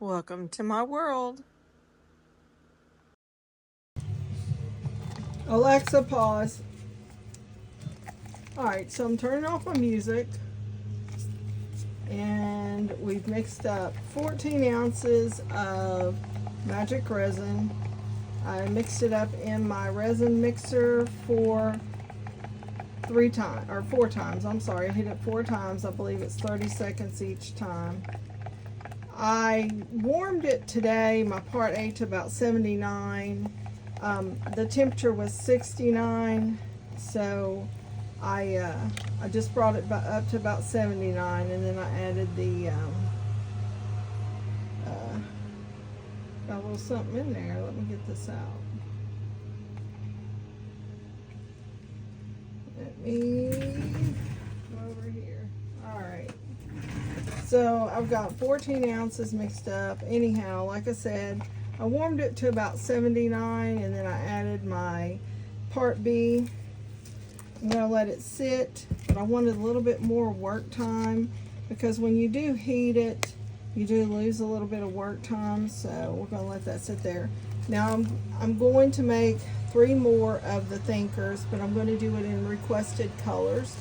Welcome to my world. Alexa, pause. Alright, so I'm turning off my music. And we've mixed up 14 ounces of magic resin. I mixed it up in my resin mixer for 4 times. I'm sorry, I hit it 4 times. I believe it's 30 seconds each time. I warmed it today, my part A, to about 79. The temperature was 69, so I just brought it up to about 79, and then I added the got a little something in there. Let me get this out. Let me go over here. All right. So I've got 14 ounces mixed up. Anyhow, like I said, I warmed it to about 79, and then I added my part B. I'm going to let it sit, but I wanted a little bit more work time because when you do heat it, you do lose a little bit of work time, so we're going to let that sit there. Now I'm going to make 3 more of the thinkers, but I'm going to do it in requested colors.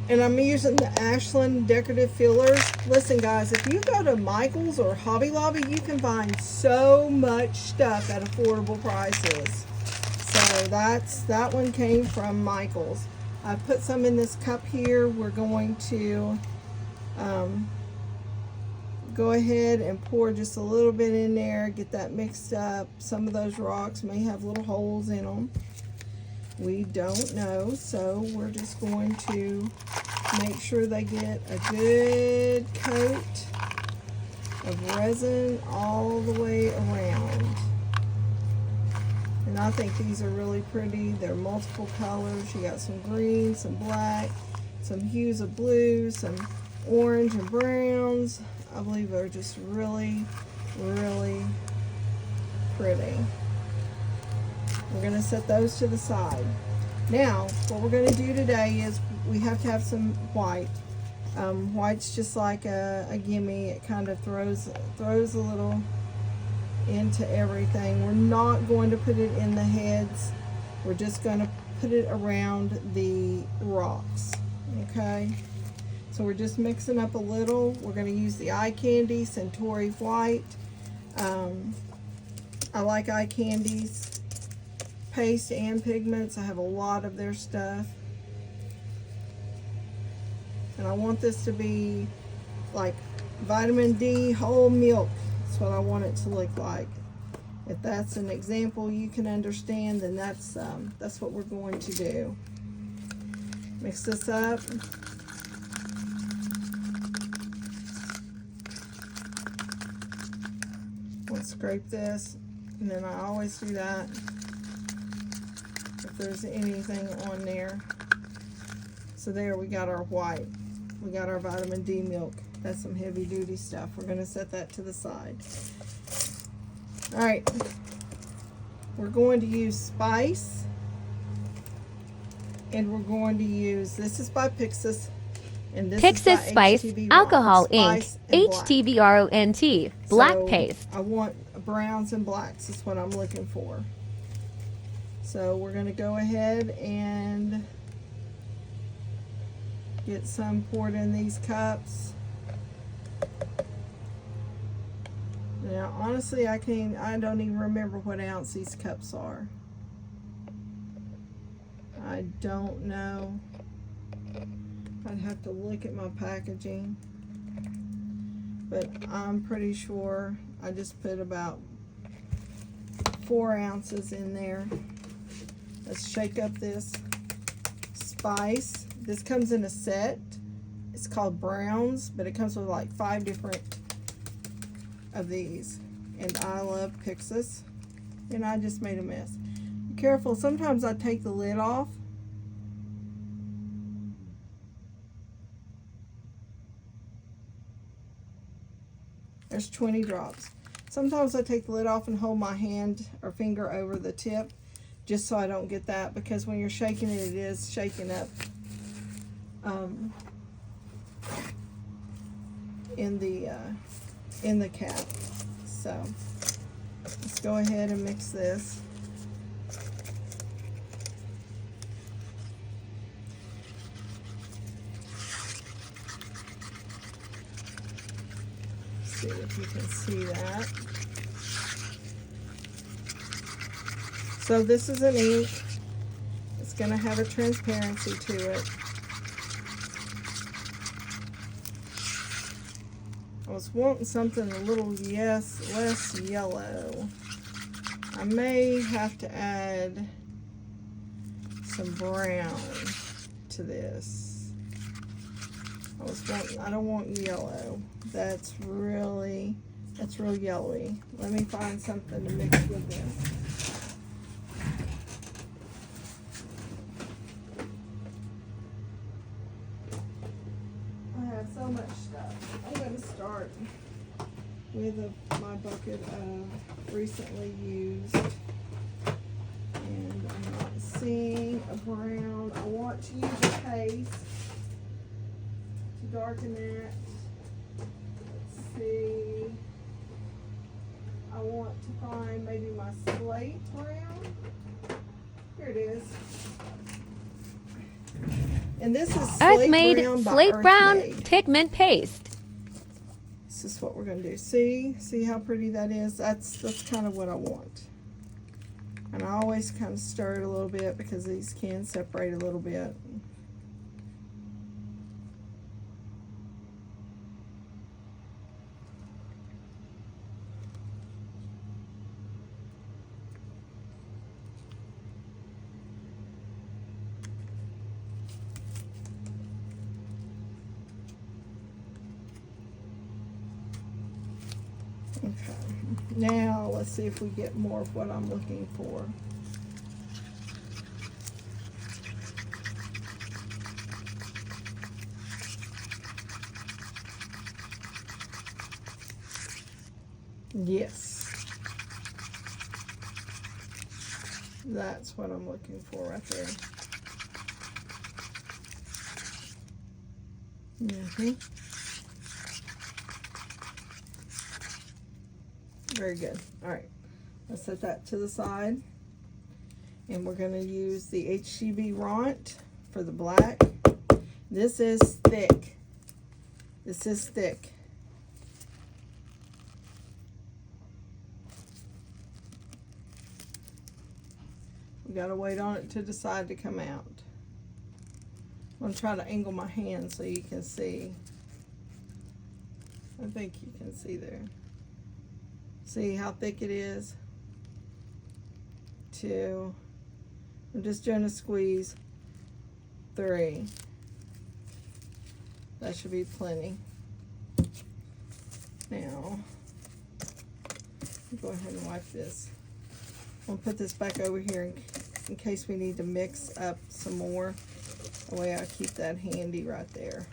And I'm using the Ashland decorative fillers. Listen guys, if you go to Michael's or Hobby Lobby, you can find so much stuff at affordable prices. So that one came from Michael's. I put some in this cup here. We're going to go ahead and pour just a little bit in there, get that mixed up. Some of those rocks may have little holes in them. We don't know, so we're just going to make sure they get a good coat of resin all the way around. And I think these are really pretty. They're multiple colors. You got some green, some black, some hues of blue, some orange and browns. I believe they're just really, really pretty. We're going to set those to the side. Now, what we're going to do today is we have to have some white. White's just like a gimme. It kind of throws a little into everything. We're not going to put it in the heads. We're just going to put it around the rocks. Okay? So we're just mixing up a little. We're going to use the Eye Candy Centauri White. I like Eye Candy's paste and pigments. I have a lot of their stuff. And I want this to be like vitamin D whole milk. That's what I want it to look like. If that's an example you can understand, then that's what we're going to do. Mix this up. We'll scrape this, and then I always do that if there's anything on there. So there, we got our white. We got our vitamin D milk. That's some heavy duty stuff. We're going to set that to the side. All right. We're going to use Spice. And we're going to use, this is by Pixiss. And this Pixiss is by Spice, HTV Alcohol Ink, Spice and black. HTVRONT, black So paste. I want browns and blacks is what I'm looking for. So we're going to go ahead and get some poured in these cups. Now honestly I don't even remember what ounce these cups are. I don't know. I'd have to look at my packaging. But I'm pretty sure I just put about 4 ounces in there. Let's shake up this Spice. This comes in a set. It's called Browns, but it comes with like 5 different of these. And I love Pixiss. And I just made a mess. Be careful, sometimes I take the lid off. There's 20 drops. Sometimes I take the lid off and hold my hand or finger over the tip just so I don't get that, because when you're shaking it, it is shaking up in the in the cap. So let's go ahead and mix this. See if you can see that. So this is an ink. It's going to have a transparency to it. I was wanting something a little less yellow. I may have to add some brown to this. I don't want yellow. That's real yellowy. Let me find something to mix with this. I have so much stuff. I'm going to start with my bucket of recently used. And I'm not seeing a brown. I want to use a paste to darken that. Let's see. I want to find maybe my slate brown. Here it is. And this is Slate Brown by Slate Brown Earthmade. pigment paste. This is what we're going to do. See how pretty that is? That's kind of what I want. And I always kind of stir it a little bit because these can separate a little bit. Okay, now let's see if we get more of what I'm looking for. Yes, that's what I'm looking for right there. Very good. All right, let's set that to the side. And we're going to use the HGB Ront for the black. This is thick. This is thick. We got to wait on it to decide to come out. I'm going to try to angle my hand so you can see. I think you can see there. See how thick it is? 2. I'm just doing a squeeze. 3. That should be plenty. Now, go ahead and wipe this. I'll put this back over here in case we need to mix up some more. That way I keep that handy right there.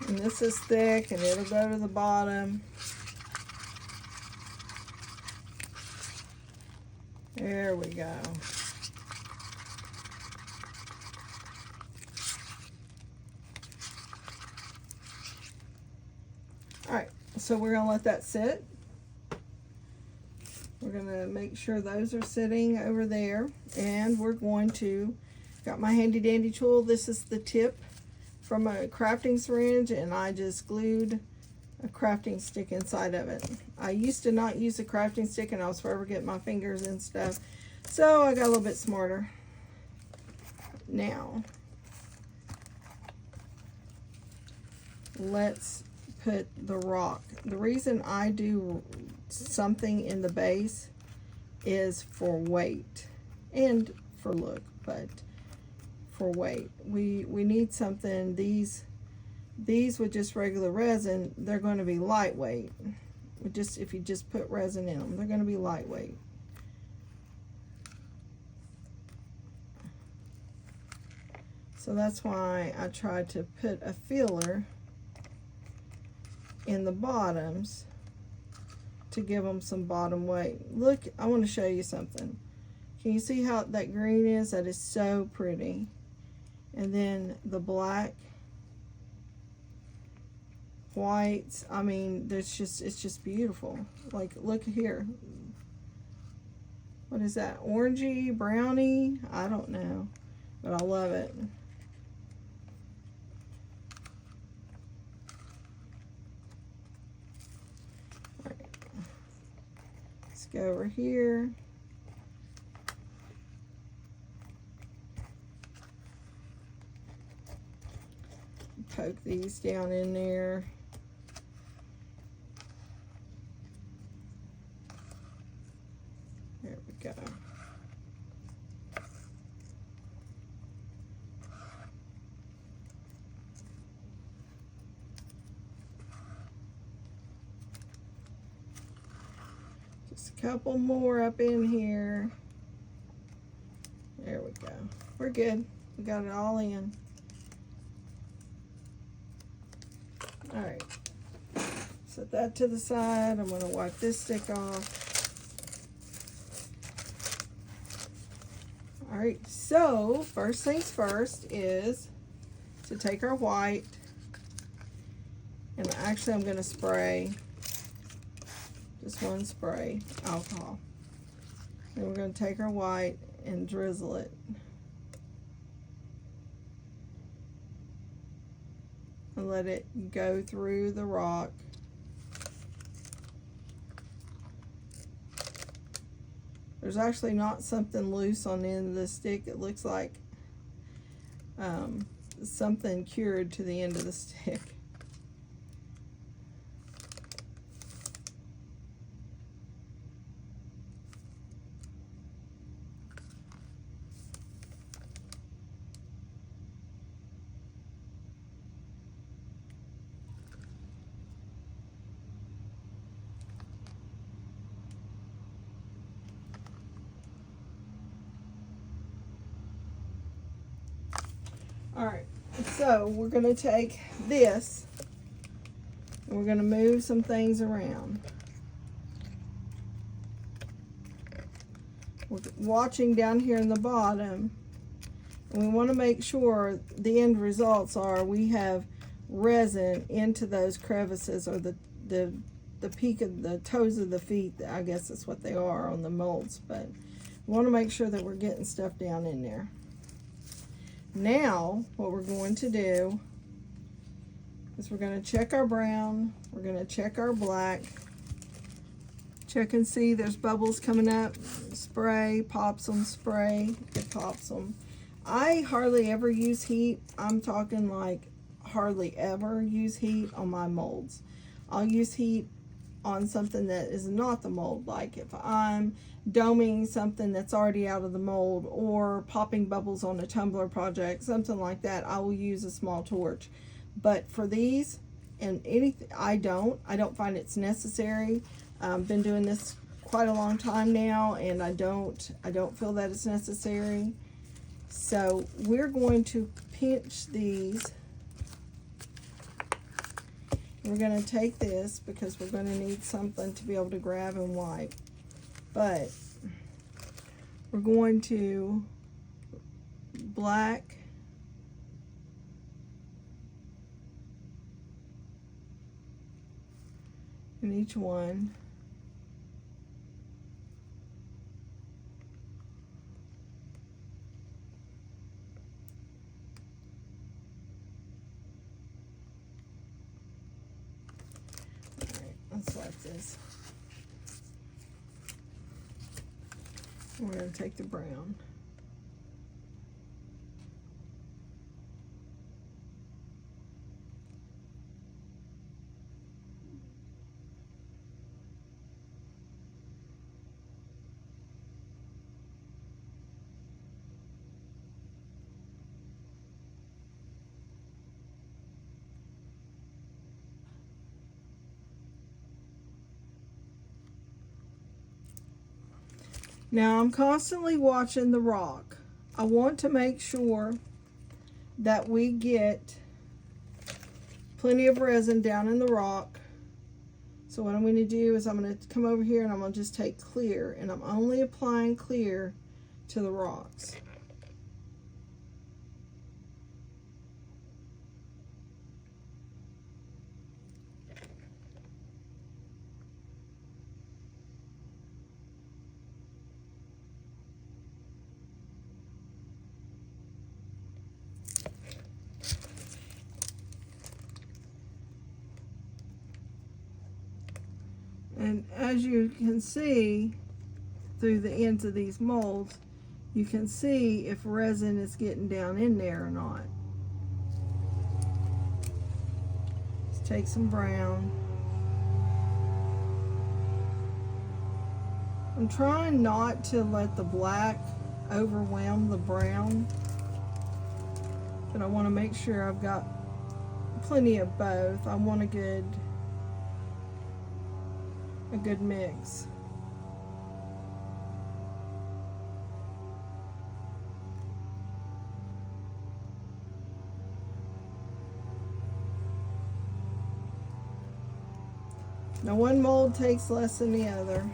And this is thick and it'll go to the bottom. There we go. All right, so we're gonna let that sit. We're gonna make sure those are sitting over there, and we're going to, got my handy dandy tool. This is the tip from a crafting syringe, and I just glued a crafting stick inside of it. I used to not use a crafting stick, and I was forever getting my fingers and stuff, so I got a little bit smarter. Now, let's put the rock. The reason I do something in the base is for weight and for look, but for weight. We need something. These with just regular resin, they're going to be lightweight. If you just put resin in them, they're going to be lightweight. So that's why I tried to put a filler in the bottoms to give them some bottom weight. Look, I want to show you something. Can you see how that green is? That is so pretty. And then the black, whites, I mean, it's just beautiful. Like, look here. What is that? Orangey, brownie? I don't know, but I love it. All right. Let's go over here. Poke these down in there. There we go. Just a couple more up in here. There we go. We're good. We got it all in. All right. Set that to the side. I'm going to wipe this stick off. All right. So first things first is to take our white, and actually I'm going to spray just one spray alcohol. Then we're going to take our white and drizzle it. And let it go through the rock. There's actually not something loose on the end of the stick. It looks like something cured to the end of the stick. Alright, so we're going to take this and we're going to move some things around. We're watching down here in the bottom, and we want to make sure the end results are we have resin into those crevices, or the peak of the toes of the feet. I guess that's what they are on the molds, but we want to make sure that we're getting stuff down in there. Now, what we're going to do is we're going to check our brown, we're going to check our black, check and see there's bubbles coming up, spray, pops them, spray, it pops them. I hardly ever use heat. I'm talking like hardly ever use heat on my molds. I'll use heat on something that is not the mold, like if I'm doming something that's already out of the mold, or popping bubbles on a tumbler project, something like that, I will use a small torch. But for these and anything, I don't find it's necessary. Been doing this quite a long time now, and I don't feel that it's necessary. So we're going to pinch these. We're going to take this because we're going to need something to be able to grab and wipe. But we're going to black in each one. Let's like this. We're going to take the brown. Now I'm constantly watching the rock. I want to make sure that we get plenty of resin down in the rock. So what I'm going to do is I'm going to come over here and I'm going to just take clear, and I'm only applying clear to the rocks. And as you can see through the ends of these molds, you can see if resin is getting down in there or not. Let's take some brown. I'm trying not to let the black overwhelm the brown, but I want to make sure I've got plenty of both. I want a good mix. Now one mold takes less than the other.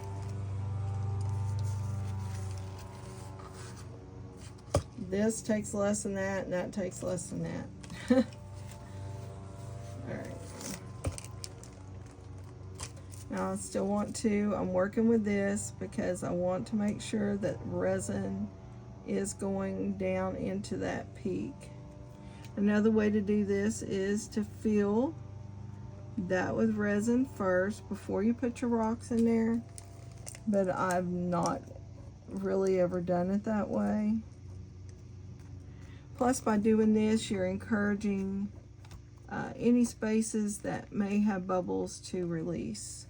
This takes less than that, and that takes less than that. Alright. Now I still want to, I'm working with this because I want to make sure that resin is going down into that peak. Another way to do this is to fill that with resin first before you put your rocks in there, but I've not really ever done it that way. Plus, by doing this, you're encouraging any spaces that may have bubbles to release.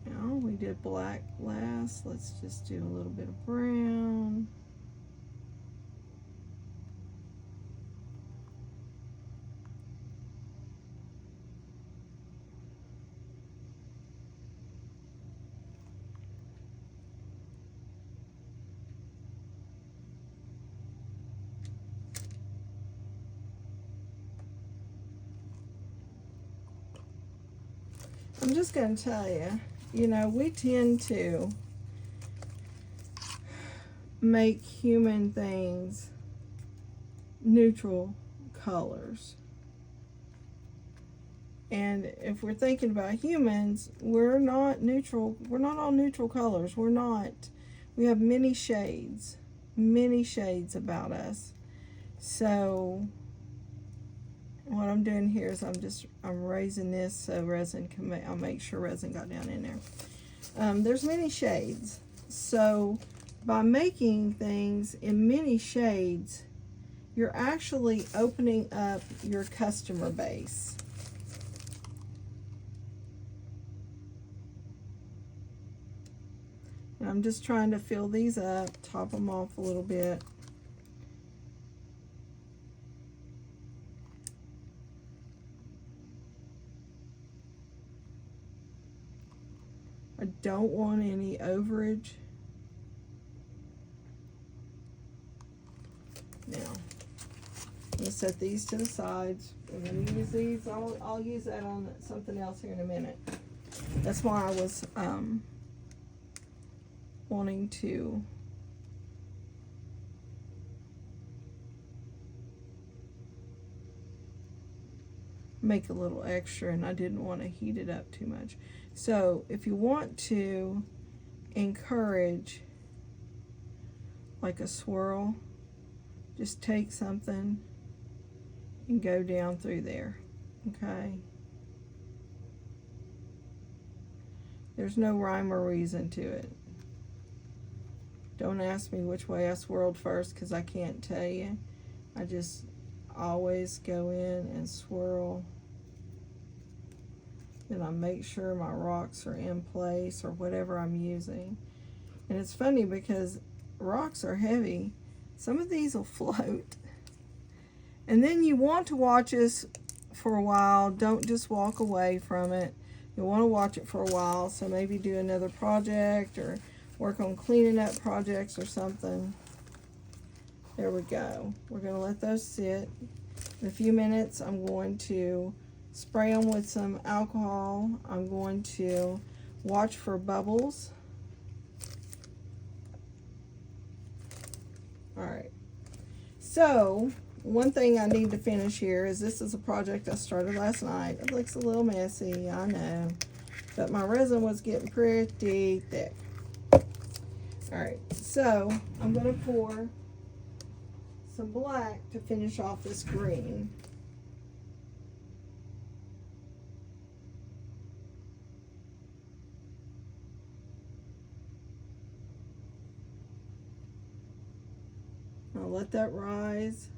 Now, we did black last. Let's just do a little bit of brown. I'm just going to tell you, you know, we tend to make human things neutral colors. And if we're thinking about humans, we're not neutral. We're not all neutral colors. We're not. We have many shades about us. So what I'm doing here is I'm raising this so resin can I'll make sure resin got down in there. There's many shades, so by making things in many shades, you're actually opening up your customer base. And I'm just trying to fill these up, top them off a little bit. I don't want any overage. Now, I'm going to set these to the sides. We're going to use these. I'll use that on something else here in a minute. That's why I was wanting to make a little extra, and I didn't want to heat it up too much. So if you want to encourage like a swirl, just take something and go down through there, okay? There's no rhyme or reason to it. Don't ask me which way I swirled first because I can't tell you. I just always go in and swirl. Then I make sure my rocks are in place or whatever I'm using. And it's funny because rocks are heavy. Some of these will float. And then you want to watch us for a while. Don't just walk away from it. You'll want to watch it for a while, so maybe do another project or work on cleaning up projects or something. There we go. We're going to let those sit. In a few minutes, I'm going to spray them with some alcohol. I'm going to watch for bubbles. Alright, so one thing I need to finish here is this is a project I started last night. It looks a little messy, I know, but my resin was getting pretty thick. Alright, so I'm going to pour some black to finish off this green. I'll let that rise.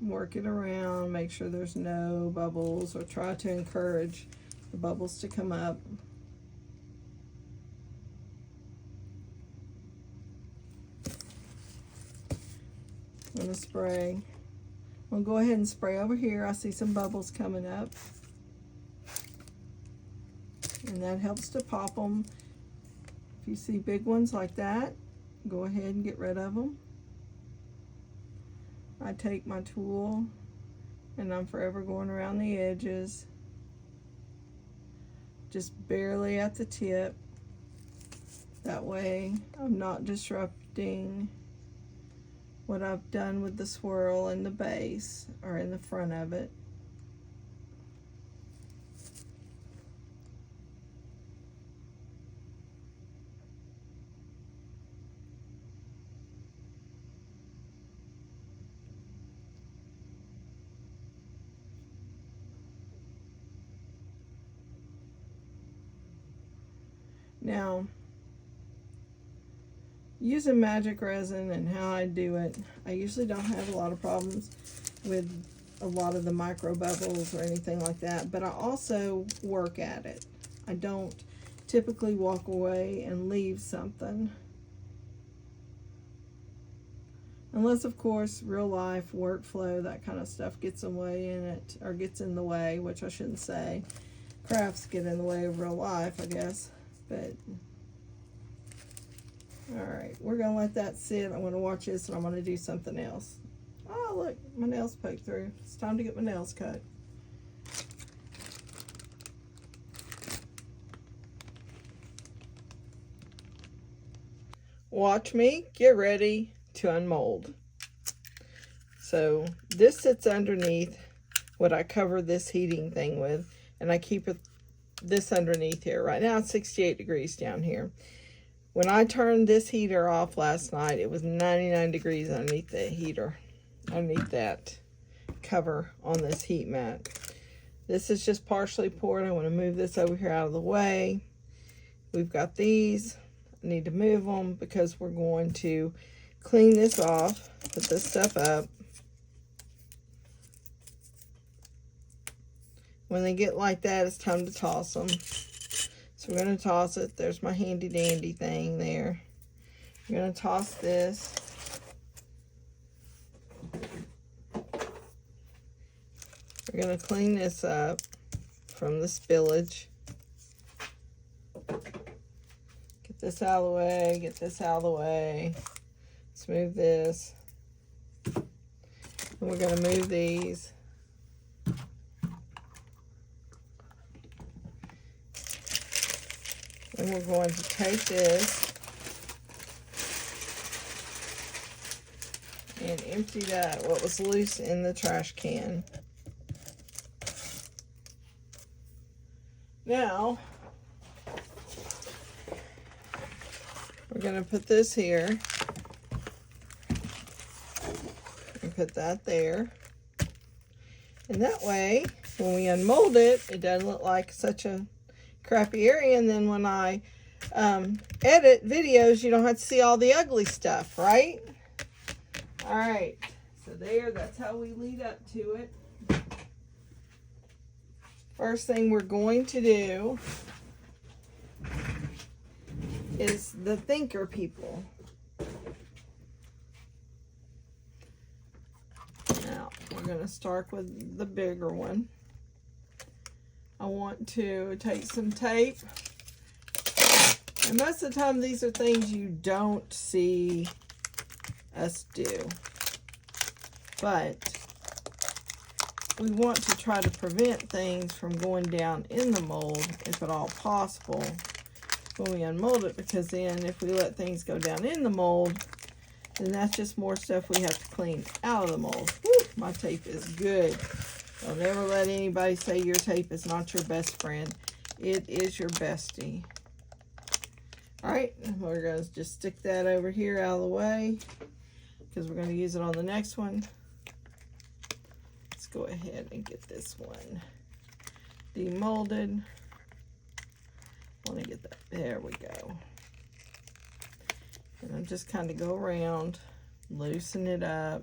Work it around, make sure there's no bubbles, or try to encourage the bubbles to come up. I'm going to spray. I'll go ahead and spray over here. I see some bubbles coming up, and that helps to pop them. If you see big ones like that, go ahead and get rid of them. I take my tool and I'm forever going around the edges, just barely at the tip. That way I'm not disrupting what I've done with the swirl in the base or in the front of it. Now, using magic resin and how I do it, I usually don't have a lot of problems with a lot of the micro bubbles or anything like that, but I also work at it. I don't typically walk away and leave something. Unless, of course, real life workflow, that kind of stuff gets in the way in it, or gets in the way, which I shouldn't say. Crafts get in the way of real life, I guess. But alright, we're going to let that sit. I'm going to watch this and I'm going to do something else. Oh, look, my nails poked through. It's time to get my nails cut. Watch me get ready to unmold. So this sits underneath what I cover this heating thing with, and I keep this underneath here. Right now it's 68 degrees down here. When I turned this heater off last night, it was 99 degrees underneath the heater, underneath that cover on this heat mat. This is just partially poured. I want to move this over here out of the way. We've got these. I need to move them because we're going to clean this off, put this stuff up. When they get like that, it's time to toss them. So we're going to toss it. There's my handy dandy thing there. We're going to toss this. We're going to clean this up from the spillage. Get this out of the way. Get this out of the way. Smooth this. And we're going to move these. And we're going to take this and empty that, what was loose in the trash can. Now, we're going to put this here and put that there. And that way, when we unmold it, it doesn't look like such a crappy area, and then when I edit videos, you don't have to see all the ugly stuff, right? All right, So there, that's how we lead up to it. First thing we're going to do is the thinker people. Now, we're going to start with the bigger one. I want to take some tape. And most of the time, these are things you don't see us do. But we want to try to prevent things from going down in the mold, if at all possible, when we unmold it, because then if we let things go down in the mold, then that's just more stuff we have to clean out of the mold. Whew, my tape is good. Don't ever let anybody say your tape is not your best friend. It is your bestie. Alright, we're going to just stick that over here out of the way, because we're going to use it on the next one. Let's go ahead and get this one demolded. I want to get that. There we go. And I'll just kind of go around, loosen it up.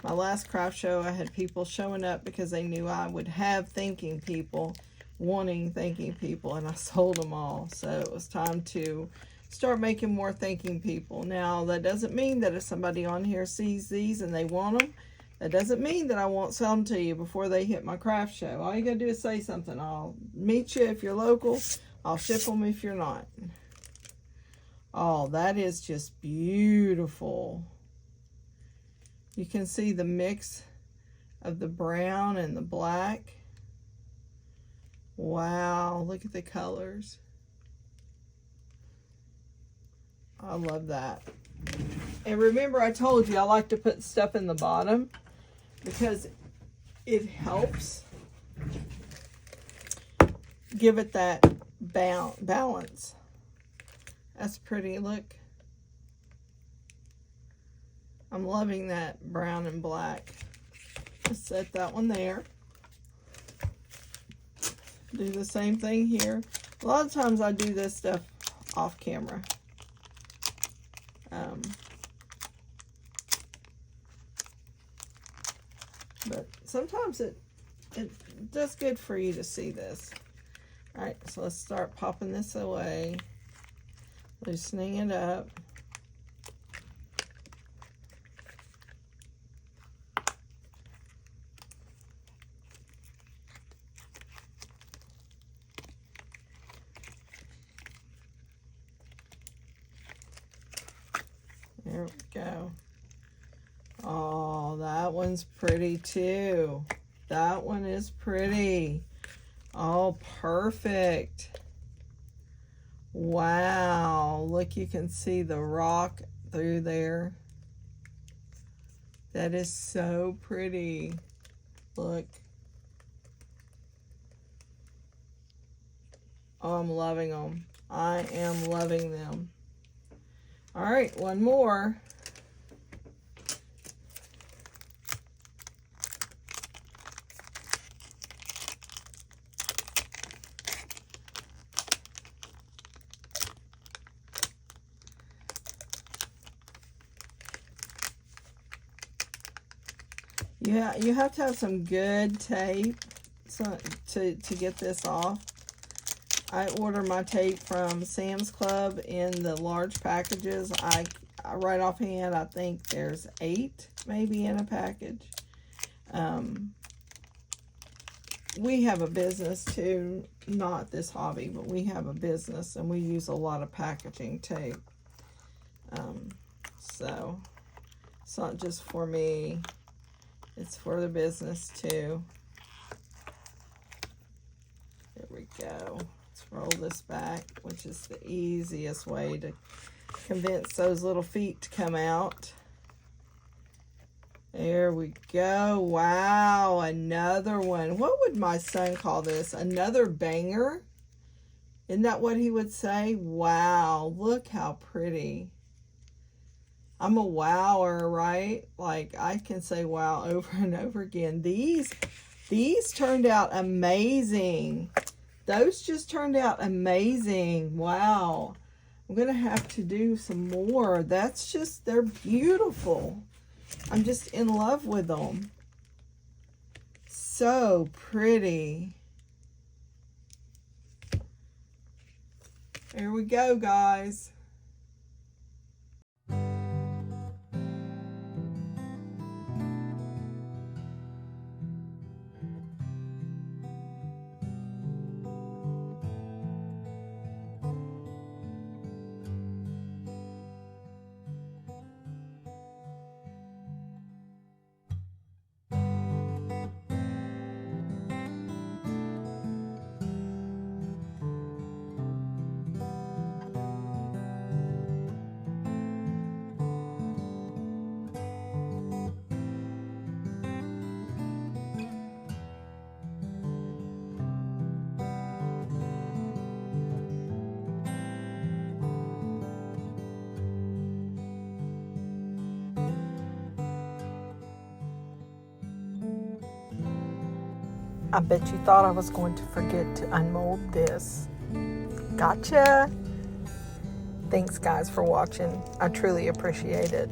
My last craft show, I had people showing up because they knew I would have thinking people, wanting thinking people, and I sold them all. So it was time to start making more thinking people. Now, that doesn't mean that if somebody on here sees these and they want them, that doesn't mean that I won't sell them to you before they hit my craft show. All you gotta do is say something. I'll meet you if you're local. I'll ship them if you're not. Oh, that is just beautiful. You can see the mix of the brown and the black. Wow, look at the colors. I love that. And remember, I told you I like to put stuff in the bottom because it helps give it that balance. That's pretty, look. I'm loving that brown and black. Let's set that one there. Do the same thing here. A lot of times I do this stuff off camera. But sometimes it does good for you to see this. All right, so let's start popping this away, loosening it up. There we go. Oh, that one's pretty too. That one is pretty. Oh, perfect. Wow, look, you can see the rock through there. That is so pretty. Look. Oh, I'm loving them. I am loving them. All right, one more. Yeah, you have to have some good tape to get this off. I order my tape from Sam's Club in the large packages. I right offhand, I think there's 8 maybe in a package. We have a business too, not this hobby, but we have a business and we use a lot of packaging tape. So it's not just for me, it's for the business too. There we go. Let's roll this back, which is the easiest way to convince those little feet to come out. There we go. Wow, another one. What would my son call this? Another banger? Isn't that what he would say? Wow, look how pretty. I'm a wower, right? Like, I can say wow over and over again. These turned out amazing. Those just turned out amazing. Wow. I'm going to have to do some more. That's just, they're beautiful. I'm just in love with them. So pretty. There we go, guys. I bet you thought I was going to forget to unmold this. Gotcha. Thanks, guys, for watching. I truly appreciate it.